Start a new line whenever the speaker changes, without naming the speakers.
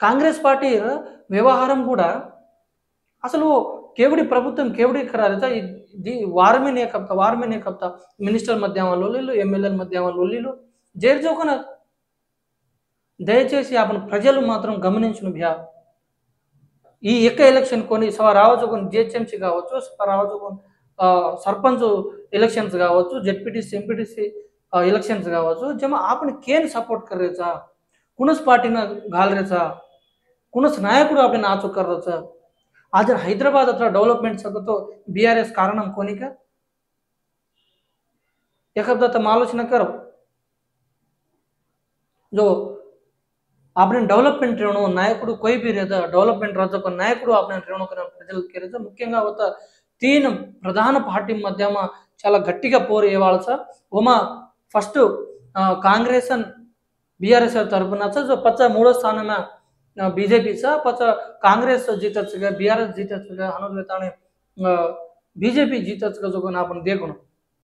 Congress party వ్యవహారం కూడా అసలు केवड़ी ప్రభుత్వం केवड़ी करायचा दी वार में नहीं कपता मिनिस्टर मध्य लोलीలు ఎమ్మెల్యేల మధ్య లోలీలు జైలు జోకన దయచేసి आपण ప్రజలు మాత్రం గమనించును భ్యా ఈ ఎక్క ఎలక్షన్ కొని సవా రావచ్చు కొని జిహెచ్ఎంసీ కావచ్చు సవా రావచ్చు కొని सरपंच इलेक्शन्स కావచ్చు जेडपीटीसी एमपीटीसी इलेक्शन्स కావచ్చు जेव्हा आपण केन सपोर्ट करायचा कुणच पार्टीनं घालरेचा कुणच नायकुడు आपण नाचू करायचा आज हैदराबाद अത്ര डेव्हलपमेंट सकतो बीआरएस कारणम कोणी का एखादा तर आलोचना कर जो आपने डेवलपमेंट रेणु नायकुడు कोई भी रहता डेवलपमेंट राजा पण नायकुడు आपने रेणु करन ప్రజలు केरेचा ముఖ్యంగా होता तीन प्रधान पार्टी मध्य చాలా గట్టిగా పోరు ఏవాళ్ళ ओमा फर्स्ट कांग्रेस बीआरएस तरफुनाचा जो 53 स्थानमा बीजेपीचा पचा कांग्रेस जीतच बीआरएस जीतच अनुदेताने बीजेपी जीतच जो आपण देखू